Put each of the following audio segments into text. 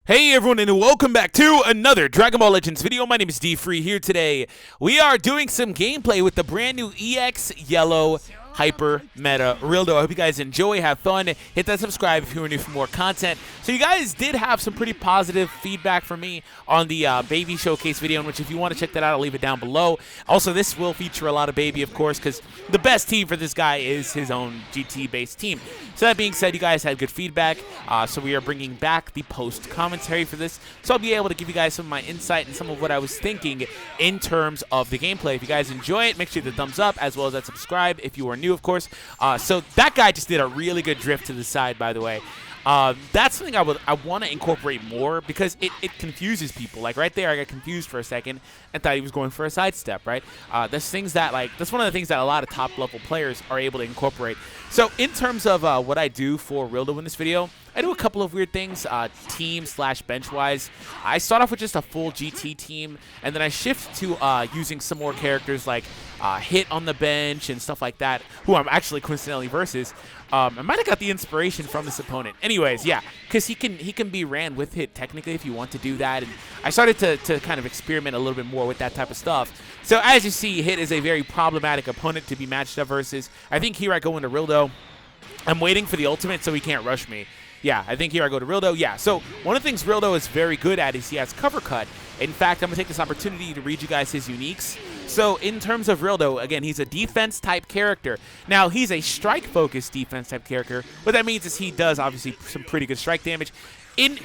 Hey everyone, and welcome back to another Dragon Ball Legends video. My name is DFree. Here today. We are doing some gameplay with the brand new EX Yellow Hyper Meta-Rilldo. I hope you guys enjoy, have fun, hit that subscribe if you are new for more content. So you guys did have some pretty positive feedback from me on the baby showcase video, in which if you want to check that out, I'll leave it down below. Also, this will feature a lot of baby, of course, because the best team for this guy is his own GT-based team. So that being said, you guys had good feedback, so we are bringing back the post commentary for this, so I'll be able to give you guys some of my insight and some of what I was thinking in terms of the gameplay. If you guys enjoy it, make sure you hit the thumbs up, as well as that subscribe if you are new, of course. So that guy just did a really good drift to the side, by the way. That's something I want to incorporate more, because it confuses people. Like right there, I got confused for a second and thought he was going for a sidestep, right? That's things that, like, that's one of the things that a lot of top level players are able to incorporate. So in terms of what I do for Rildo in this video, I do a couple of weird things, team/bench-wise. I start off with just a full GT team, and then I shift to using some more characters like Hit on the bench and stuff like that, who I'm actually coincidentally versus. I might have got the inspiration from this opponent. Anyways, yeah, because he can be ran with Hit technically if you want to do that, and I started to kind of experiment a little bit more with that type of stuff. So as you see, Hit is a very problematic opponent to be matched up versus. I think here I go into Rildo. I'm waiting for the ultimate so he can't rush me. Yeah, I think here I go to Rildo. Yeah, so one of the things Rildo is very good at is he has cover cut. In fact, I'm going to take this opportunity to read you guys his uniques. So in terms of Rildo, again, he's a defense-type character. Now, he's a strike-focused defense-type character. What that means is he does, obviously, some pretty good strike damage. In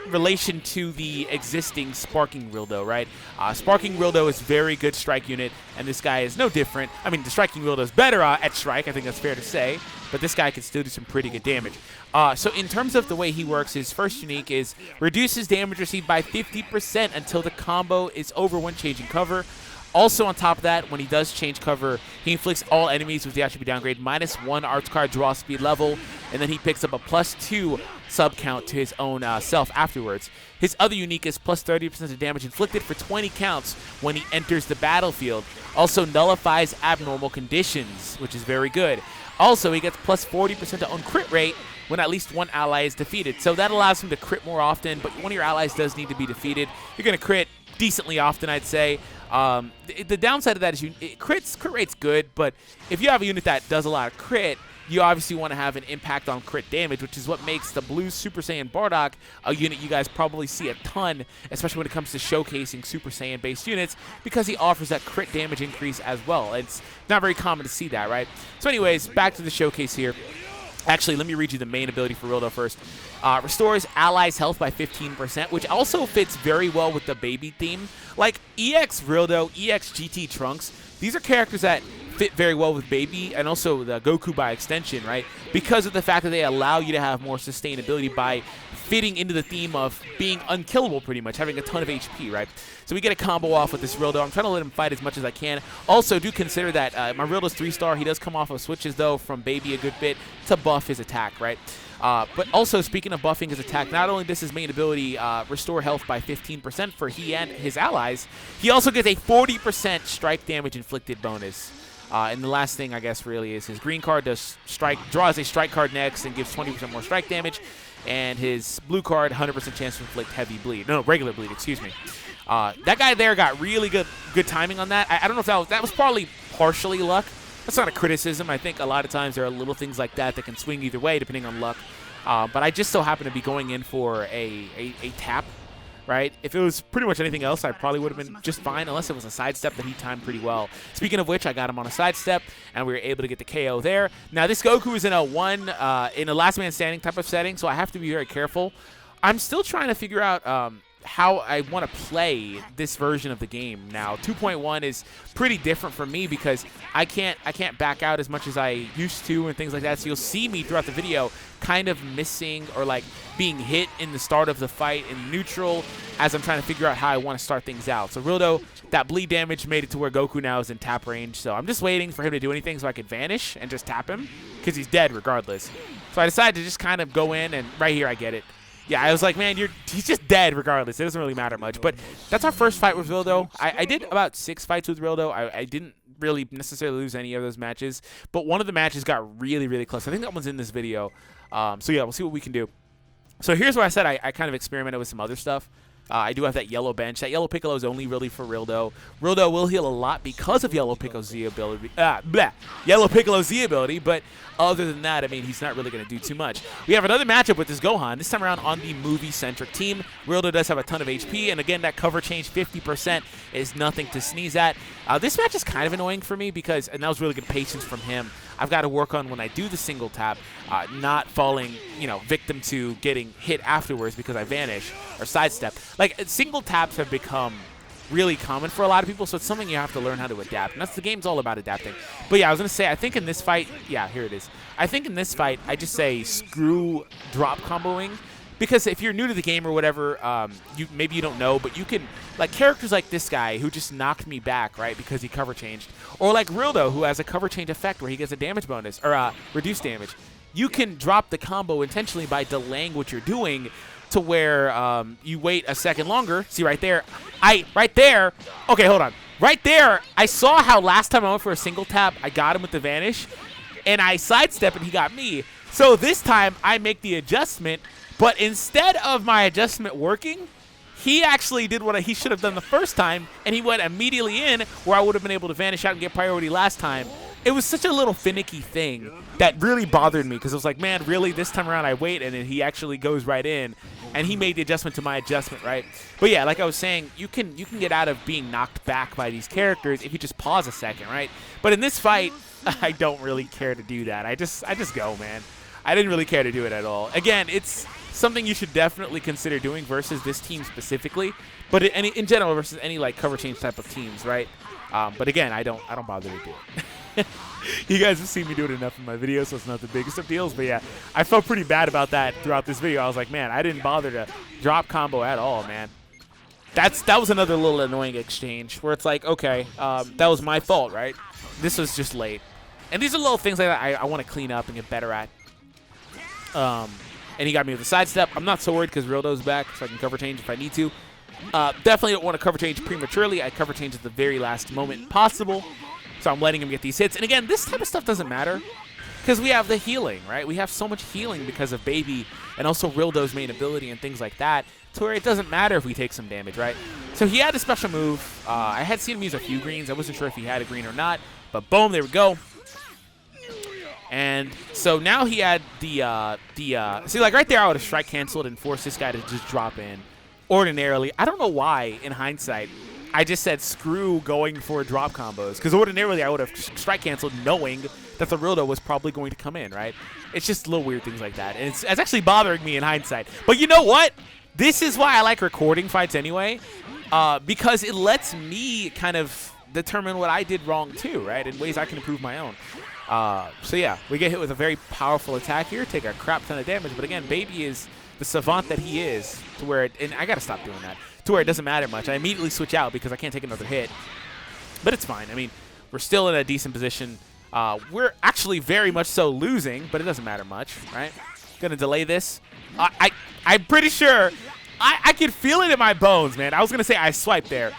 relation to the existing Sparking Rildo, right? Sparking Rildo is very good strike unit, and this guy is no different. I mean, the Striking Rildo is better at strike, I think that's fair to say, but this guy can still do some pretty good damage. So in terms of the way he works, his first unique is reduces damage received by 50% until the combo is over when changing cover. Also, on top of that, when he does change cover, he inflicts all enemies with the attribute downgrade -1 arts card draw speed level, and then he picks up a +2 sub count to his own self afterwards. His other unique is +30% of damage inflicted for 20 counts when he enters the battlefield. Also nullifies abnormal conditions, which is very good. Also, he gets +40% to own crit rate when at least one ally is defeated. So that allows him to crit more often, but one of your allies does need to be defeated. You're going to crit decently often, I'd say. The downside of that is crit rate's good, but if you have a unit that does a lot of crit, you obviously want to have an impact on crit damage, which is what makes the Blue Super Saiyan Bardock a unit you guys probably see a ton, especially when it comes to showcasing Super Saiyan-based units, because he offers that crit damage increase as well. It's not very common to see that, right? So anyways, back to the showcase here. Actually, let me read you the main ability for Rildo first. Restores allies' health by 15%, which also fits very well with the baby theme. Like EX Rildo, EX GT Trunks, these are characters that fit very well with baby, and also the Goku by extension, right? Because of the fact that they allow you to have more sustainability by fitting into the theme of being unkillable, pretty much, having a ton of HP, right? So we get a combo off with this Rildo. I'm trying to let him fight as much as I can. Also, do consider that my Rildo's 3-star. He does come off of switches, though, from baby a good bit to buff his attack, right? But also, speaking of buffing his attack, not only does his main ability restore health by 15% for he and his allies, he also gets a 40% strike damage inflicted bonus. And the last thing, I guess, really is his green card draws a strike card next and gives 20% more strike damage. And his blue card, 100% chance to inflict heavy bleed. No, regular bleed, excuse me. That guy there got really good timing on that. I don't know if that was probably partially luck. That's not a criticism. I think a lot of times there are little things like that can swing either way depending on luck. But I just so happen to be going in for a tap, right? If it was pretty much anything else, I probably would have been just fine, unless it was a sidestep that he timed pretty well. Speaking of which, I got him on a sidestep, and we were able to get the KO there. Now, this Goku is in a last man standing type of setting, so I have to be very careful. I'm still trying to figure out how I want to play this version of the game now. 2.1 is pretty different for me because I can't back out as much as I used to and things like that. So you'll see me throughout the video kind of missing or like being hit in the start of the fight in neutral as I'm trying to figure out how I want to start things out. So Rildo, that bleed damage made it to where Goku now is in tap range. So I'm just waiting for him to do anything so I could vanish and just tap him because he's dead regardless. So I decided to just kind of go in, and right here I get it. Yeah, I was like, man, he's just dead regardless. It doesn't really matter much. But that's our first fight with Rildo. I did about 6 fights with Rildo. I didn't really necessarily lose any of those matches. But one of the matches got really, really close. I think that one's in this video. So, yeah, we'll see what we can do. So here's where I said I kind of experimented with some other stuff. I do have that yellow bench. That yellow Piccolo is only really for Rildo. Rildo will heal a lot because of yellow Piccolo's Z ability. Yellow Piccolo's Z ability, but other than that, I mean, he's not really going to do too much. We have another matchup with this Gohan, this time around on the movie-centric team. Rildo does have a ton of HP, and again, that cover change 50% is nothing to sneeze at. This match is kind of annoying for me because, and that was really good patience from him, I've got to work on when I do the single tap, not falling, victim to getting hit afterwards because I vanish or sidestep. Like, single taps have become really common for a lot of people, so it's something you have to learn how to adapt. And that's the game's all about adapting. But yeah, I was going to say, I think in this fight, yeah, here it is. I think in this fight, I just say screw drop comboing. Because if you're new to the game or whatever, maybe you don't know, but you can, like characters like this guy who just knocked me back, right, because he cover changed. Or like Rildo, who has a cover change effect where he gets a damage bonus, or reduced damage. You can drop the combo intentionally by delaying what you're doing to where you wait a second longer. See right there, okay, hold on. Right there, I saw how last time I went for a single tap, I got him with the vanish, and I sidestep and he got me. So this time, I make the adjustment, but instead of my adjustment working, he actually did what he should have done the first time, and he went immediately in where I would have been able to vanish out and get priority last time. It was such a little finicky thing that really bothered me because it was like, man, really, this time around I wait, and then he actually goes right in, and he made the adjustment to my adjustment, right? But yeah, like I was saying, you can get out of being knocked back by these characters if you just pause a second, right? But in this fight, I don't really care to do that. I just go, man. I didn't really care to do it at all. Again, it's something you should definitely consider doing versus this team specifically, but in general versus any like cover change type of teams, right? But again, I don't bother to do it. You guys have seen me do it enough in my videos, so it's not the biggest of deals. But yeah, I felt pretty bad about that throughout this video. I was like, man, I didn't bother to drop combo at all, man. That was another little annoying exchange where it's like, okay, that was my fault, right? This was just late. And these are little things like that I want to clean up and get better at. And he got me with a sidestep. I'm not so worried because Rildo's back, so I can cover change if I need to. Definitely don't want to cover change prematurely. I cover change at the very last moment possible. So I'm letting him get these hits. And again, this type of stuff doesn't matter because we have the healing, right? We have so much healing because of Baby and also Rildo's main ability and things like that, to where it doesn't matter if we take some damage, right? So he had a special move. I had seen him use a few greens. I wasn't sure if he had a green or not. But boom, there we go. And so now he had see, like right there, I would have strike canceled and forced this guy to just drop in. Ordinarily, I don't know why, in hindsight, I just said screw going for drop combos. Because ordinarily, I would have strike canceled knowing that the Rildo was probably going to come in, right? It's just little weird things like that. And it's actually bothering me in hindsight. But you know what? This is why I like recording fights anyway. Because it lets me kind of determine what I did wrong too, right? In ways I can improve my own. So yeah, we get hit with a very powerful attack here, take a crap ton of damage, but again, Baby is the savant that he is, to where and I gotta stop doing that, to where it doesn't matter much. I immediately switch out because I can't take another hit, but it's fine. I mean, we're still in a decent position. We're actually very much so losing, but it doesn't matter much, right? Gonna delay this. I'm pretty sure, I could feel it in my bones, man. I was gonna say I swiped there.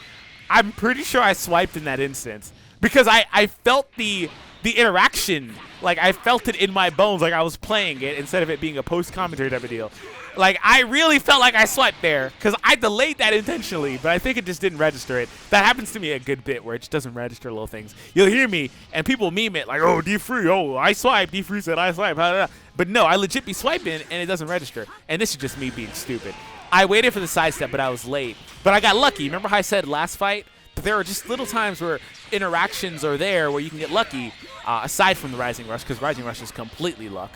I'm pretty sure I swiped in that instance because I felt the interaction, like I felt it in my bones, like I was playing it instead of it being a post-commentary type of deal. Like I really felt like I swiped there because I delayed that intentionally, but I think it just didn't register it. That happens to me a good bit where it just doesn't register little things. You'll hear me and people meme it like, oh, DFree, oh, I swiped, DFree said I swiped, but no, I legit be swiping and it doesn't register. And this is just me being stupid. I waited for the sidestep, but I was late. But I got lucky. Remember how I said last fight? There are just little times where interactions are there where you can get lucky, aside from the Rising Rush, because Rising Rush is completely luck.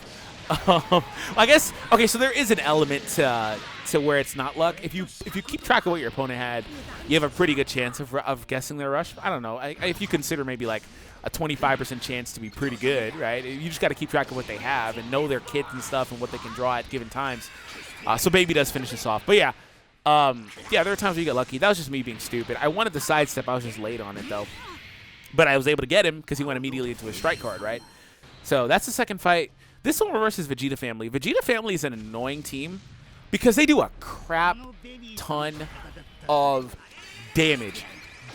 I guess, okay, so there is an element to where it's not luck. If you keep track of what your opponent had, you have a pretty good chance of guessing their rush. I don't know. If you consider maybe like a 25% chance to be pretty good, right? You just got to keep track of what they have and know their kits and stuff and what they can draw at given times. So Baby does finish this off. But yeah. Yeah, there are times where you get lucky. That was just me being stupid. I wanted the sidestep. I was just late on it, though. But I was able to get him because he went immediately into a strike card, right? So that's the second fight. This one versus Vegeta Family. Vegeta Family is an annoying team because they do a crap ton of damage.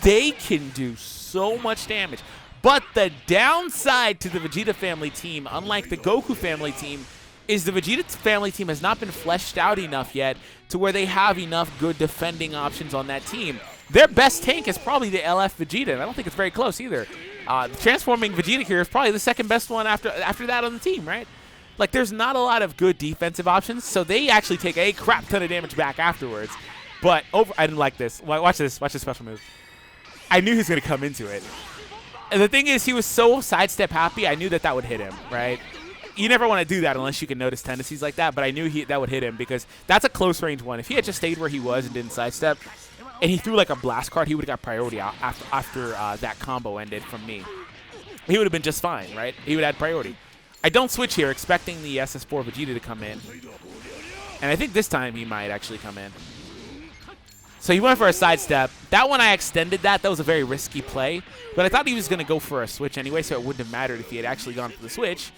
They can do so much damage. But the downside to the Vegeta Family team, unlike the Goku Family team, is the Vegeta family team has not been fleshed out enough yet to where they have enough good defending options on that team. Their best tank is probably the LF Vegeta, and I don't think it's very close either. The transforming Vegeta here is probably the second best one after that on the team, right? Like, there's not a lot of good defensive options, so they actually take a crap ton of damage back afterwards. But I didn't like this. Watch this special move. I knew he was going to come into it. And the thing is, he was so sidestep happy, I knew that would hit him, right? You never want to do that unless you can notice tendencies like that, but I knew that would hit him because that's a close range one. If he had just stayed where he was and didn't sidestep, and he threw like a blast card, he would have got priority out after that combo ended from me. He would have been just fine, right? He would have had priority. I don't switch here, expecting the SS4 Vegeta to come in. And I think this time he might actually come in. So he went for a sidestep. That one I extended that. That was a very risky play. But I thought he was going to go for a switch anyway, so it wouldn't have mattered if he had actually gone for the switch.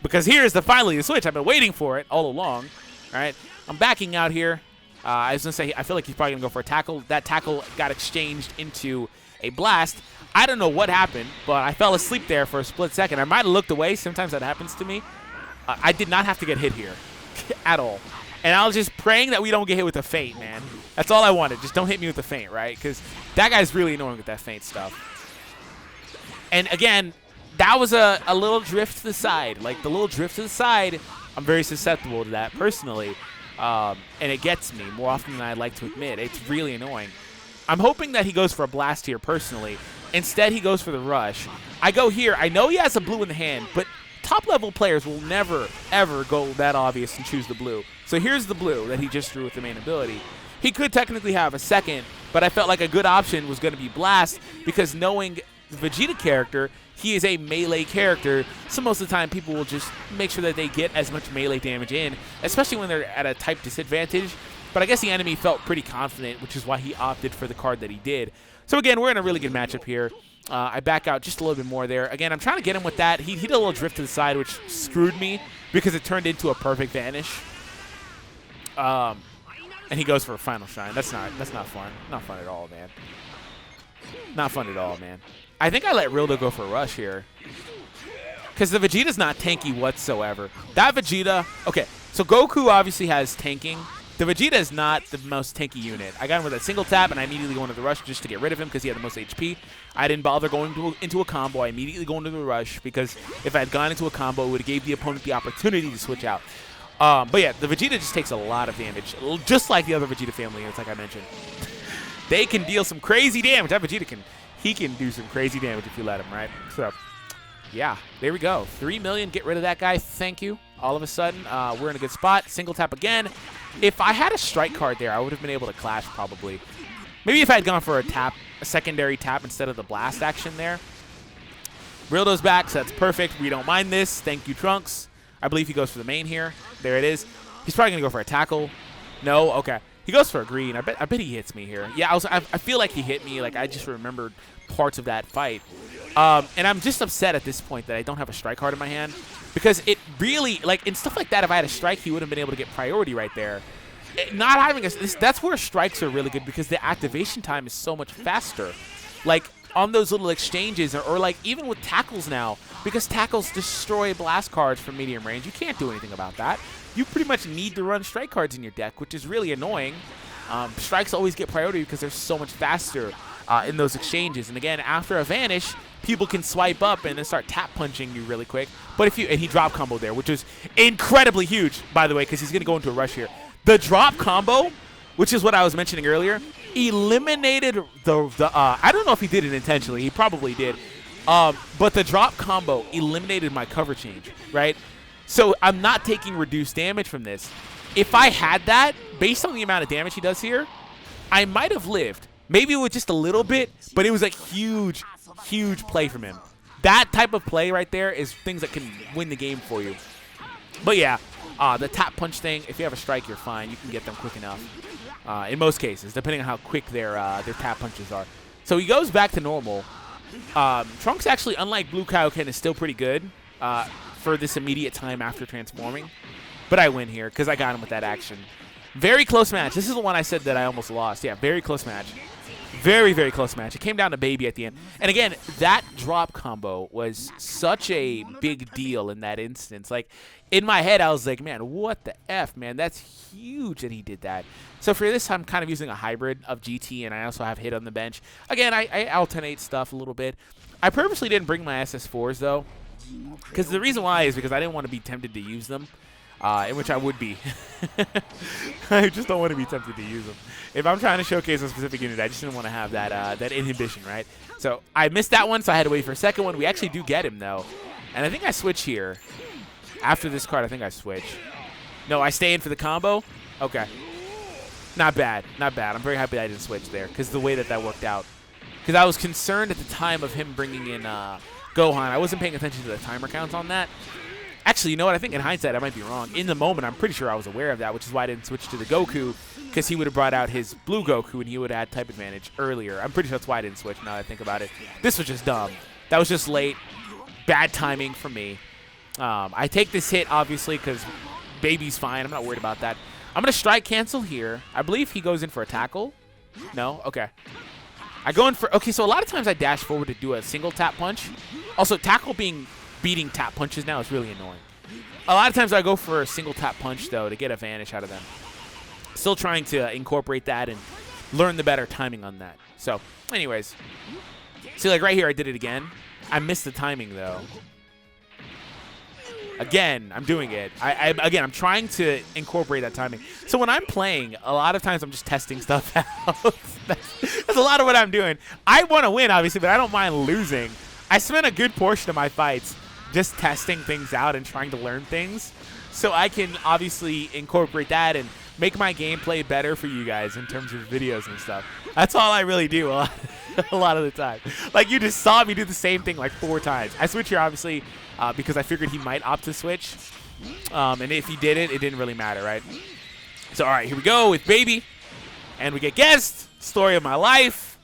Because here's finally the switch. I've been waiting for it all along. All right, I'm backing out here. I was going to say, I feel like he's probably going to go for a tackle. That tackle got exchanged into a blast. I don't know what happened, but I fell asleep there for a split second. I might have looked away. Sometimes that happens to me. I did not have to get hit here at all. And I was just praying that we don't get hit with a feint, man. That's all I wanted. Just don't hit me with a feint, right? Because that guy's really annoying with that feint stuff. And again, that was a little drift to the side. Like, the little drift to the side, I'm very susceptible to that personally. And it gets me more often than I'd like to admit. It's really annoying. I'm hoping that he goes for a blast here personally. Instead, he goes for the rush. I go here. I know he has a blue in the hand, but top-level players will never, ever go that obvious and choose the blue. So here's the blue that he just threw with the main ability. He could technically have a second, but I felt like a good option was going to be blast because knowing the Vegeta character, he is a melee character, so most of the time people will just make sure that they get as much melee damage in, especially when they're at a type disadvantage. But I guess the enemy felt pretty confident, which is why he opted for the card that he did. So again, we're in a really good matchup here. I back out just a little bit more there. Again, I'm trying to get him with that. He did a little drift to the side, which screwed me because it turned into a perfect vanish. And he goes for a final shine. That's not fun. Not fun at all, man. Not fun at all, man. I think I let Rildo go for a rush here. Because the Vegeta's not tanky whatsoever. That Vegeta, okay, so Goku obviously has tanking. The Vegeta is not the most tanky unit. I got him with a single tap, and I immediately go into the rush just to get rid of him because he had the most HP. I didn't bother going into a combo. I immediately go into the rush because if I had gone into a combo, it would have gave the opponent the opportunity to switch out. But yeah, the Vegeta just takes a lot of damage, just like the other Vegeta family units, like I mentioned. They can deal some crazy damage. That Vegeta can do some crazy damage if you let him, right? So, yeah, there we go. 3 million, get rid of that guy. Thank you. All of a sudden, we're in a good spot. Single tap again. If I had a strike card there, I would have been able to clash probably. Maybe if I had gone for a secondary tap instead of the blast action there. Rildo's back, so that's perfect. We don't mind this. Thank you, Trunks. I believe he goes for the main here. There it is. He's probably going to go for a tackle. No? Okay. He goes for a green. I bet he hits me here. Yeah, I feel like he hit me. Like, I just remembered parts of that fight. And I'm just upset at this point that I don't have a strike card in my hand. Because it really, like, in stuff like that, if I had a strike, he would have been able to get priority right there. Not having that's where strikes are really good because the activation time is so much faster. Like, on those little exchanges, or like, even with tackles now, because tackles destroy blast cards from medium range, you can't do anything about that. You pretty much need to run strike cards in your deck, which is really annoying. Strikes always get priority because they're so much faster in those exchanges. And again, after a vanish, people can swipe up and then start tap punching you really quick. But and he drop combo there, which is incredibly huge, by the way, because he's going to go into a rush here. The drop combo, which is what I was mentioning earlier, eliminated I don't know if he did it intentionally. He probably did. But the drop combo eliminated my cover change, right? So I'm not taking reduced damage from this. If I had that, based on the amount of damage he does here, I might have lived. Maybe with just a little bit, but it was a huge, huge play from him. That type of play right there is things that can win the game for you. But yeah, the tap punch thing, if you have a strike, you're fine. You can get them quick enough. In most cases, depending on how quick their tap punches are. So he goes back to normal. Trunks actually, unlike Blue Kaioken, is still pretty good for this immediate time after transforming. But I win here because I got him with that action. Very close match. This is the one I said that I almost lost. Yeah, very close match. Very, very close match. It came down to Baby at the end. And again, that drop combo was such a big deal in that instance. Like, in my head, I was like, man, what the F, man? That's huge that he did that. So for this, I'm kind of using a hybrid of GT, and I also have Hit on the bench. Again, I alternate stuff a little bit. I purposely didn't bring my SS4s, though, because the reason why is because I didn't want to be tempted to use them. In which I would be. I just don't want to be tempted to use them. If I'm trying to showcase a specific unit, I just didn't want to have that that inhibition, right? So I missed that one, so I had to wait for a second one. We actually do get him, though. And I think I switch here. After this card, I think I switch. No, I stay in for the combo? Okay. Not bad. Not bad. I'm very happy that I didn't switch there because the way that that worked out. Because I was concerned at the time of him bringing in Gohan. I wasn't paying attention to the timer counts on that. Actually, you know what? I think in hindsight, I might be wrong. In the moment, I'm pretty sure I was aware of that, which is why I didn't switch to the Goku, because he would have brought out his blue Goku, and he would have had type advantage earlier. I'm pretty sure that's why I didn't switch, now that I think about it. This was just dumb. That was just late. Bad timing for me. I take this hit, obviously, because Baby's fine. I'm not worried about that. I'm going to strike cancel here. I believe he goes in for a tackle. No? Okay. I go in for... Okay, so a lot of times I dash forward to do a single tap punch. Also, tackle beating tap punches now is really annoying. A lot of times I go for a single tap punch, though, to get a vanish out of them. Still trying to incorporate that and learn the better timing on that. So, anyways. See, like right here, I did it again. I missed the timing, though. Again, I'm doing it. Again, I'm trying to incorporate that timing. So when I'm playing, a lot of times I'm just testing stuff out. That's a lot of what I'm doing. I want to win, obviously, but I don't mind losing. I spent a good portion of my fights just testing things out and trying to learn things, so I can obviously incorporate that and make my gameplay better for you guys in terms of videos and stuff. That's all I really do a lot of the time. Like, you just saw me do the same thing like 4 times. I switch here, obviously, because I figured he might opt to switch. And if he didn't, it didn't really matter, right? So, all right, here we go with Baby. And we get guessed. Story of my life.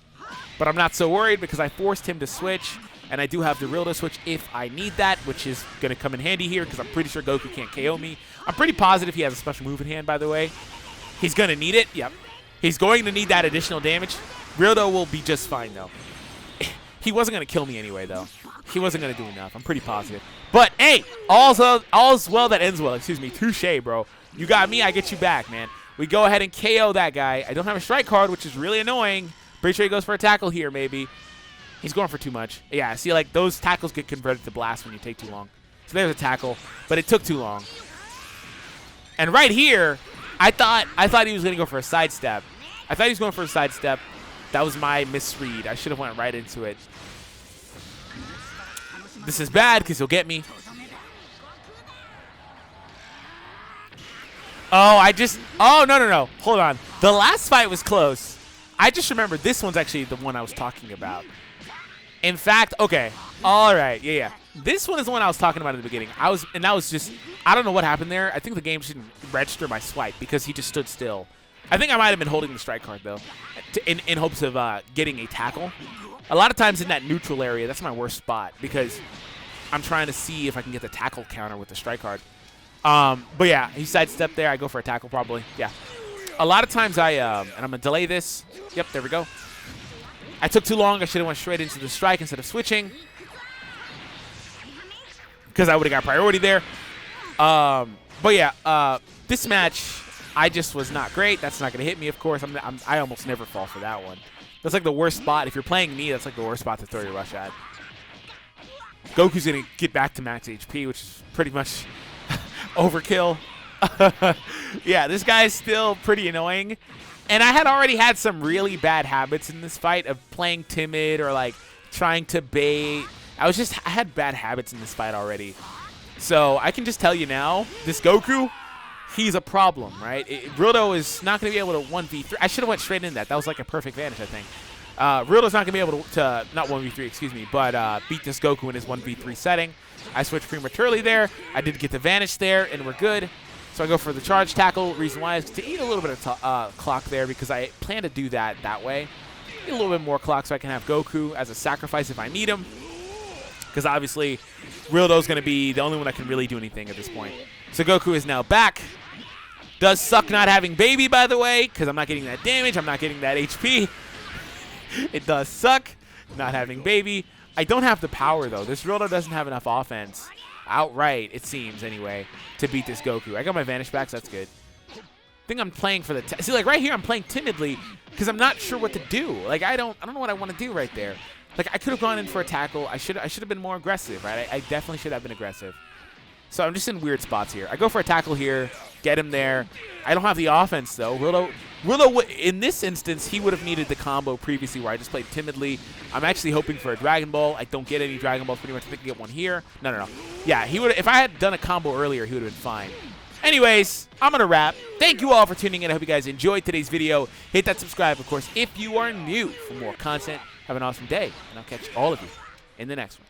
But I'm not so worried because I forced him to switch. And I do have the Rildo switch if I need that, which is going to come in handy here because I'm pretty sure Goku can't KO me. I'm pretty positive he has a special move in hand, by the way. He's going to need it. Yep. He's going to need that additional damage. Rildo will be just fine, though. He wasn't going to kill me anyway, though. He wasn't going to do enough. I'm pretty positive. But, hey, all's well that ends well. Excuse me. Touche, bro. You got me. I get you back, man. We go ahead and KO that guy. I don't have a strike card, which is really annoying. Pretty sure he goes for a tackle here, maybe. He's going for too much. Yeah, see, like, those tackles get converted to blast when you take too long. So there's a tackle, but it took too long. And right here, I thought he was going to go for a sidestep. I thought he was going for a sidestep. That was my misread. I should have went right into it. This is bad because he'll get me. Oh, no. Hold on. The last fight was close. I just remembered this one's actually the one I was talking about. In fact, okay. All right. Yeah. This one is the one I was talking about in the beginning. I don't know what happened there. I think the game didn't register my swipe because he just stood still. I think I might have been holding the strike card, though, in hopes of getting a tackle. A lot of times in that neutral area, that's my worst spot because I'm trying to see if I can get the tackle counter with the strike card. But, yeah, he sidestepped there. I go for a tackle probably. Yeah. A lot of times and I'm going to delay this. Yep, there we go. I took too long. I should have went straight into the strike instead of switching because I would have got priority there. But, yeah, this match, I just was not great. That's not going to hit me, of course. I almost never fall for that one. That's like the worst spot. If you're playing me, that's like the worst spot to throw your rush at. Goku's going to get back to max HP, which is pretty much overkill. Yeah, this guy's still pretty annoying. And I had already had some really bad habits in this fight of playing timid or, like, trying to bait. I had bad habits in this fight already. So I can just tell you now, this Goku, he's a problem, right? Rildo is not going to be able to 1v3. I should have went straight in that. That was like a perfect vanish, I think. Rildo's not going to be able to not 1v3, excuse me, but beat this Goku in his 1v3 setting. I switched prematurely there. I did get the vanish there, and we're good. So I go for the charge tackle. Reason why is to eat a little bit of clock there because I plan to do that way. Get a little bit more clock so I can have Goku as a sacrifice if I need him. Because obviously, Rildo's going to be the only one that can really do anything at this point. So Goku is now back. Does suck not having Baby, by the way, because I'm not getting that damage. I'm not getting that HP. It does suck not having baby. I don't have the power, though. This Rildo doesn't have enough offense. Outright, it seems, anyway, to beat this Goku. I got my Vanish back, so that's good. I think I'm playing for the... See, like, right here, I'm playing timidly because I'm not sure what to do. Like, I don't know what I want to do right there. Like, I could have gone in for a tackle. I should have been more aggressive, right? I definitely should have been aggressive. So I'm just in weird spots here. I go for a tackle here, get him there. I don't have the offense, though. Rildo, in this instance, he would have needed the combo previously where I just played timidly. I'm actually hoping for a Dragon Ball. I don't get any Dragon Balls pretty much. I think I get one here. No. Yeah, he would. If I had done a combo earlier, he would have been fine. Anyways, I'm going to wrap. Thank you all for tuning in. I hope you guys enjoyed today's video. Hit that subscribe, of course, if you are new for more content. Have an awesome day, and I'll catch all of you in the next one.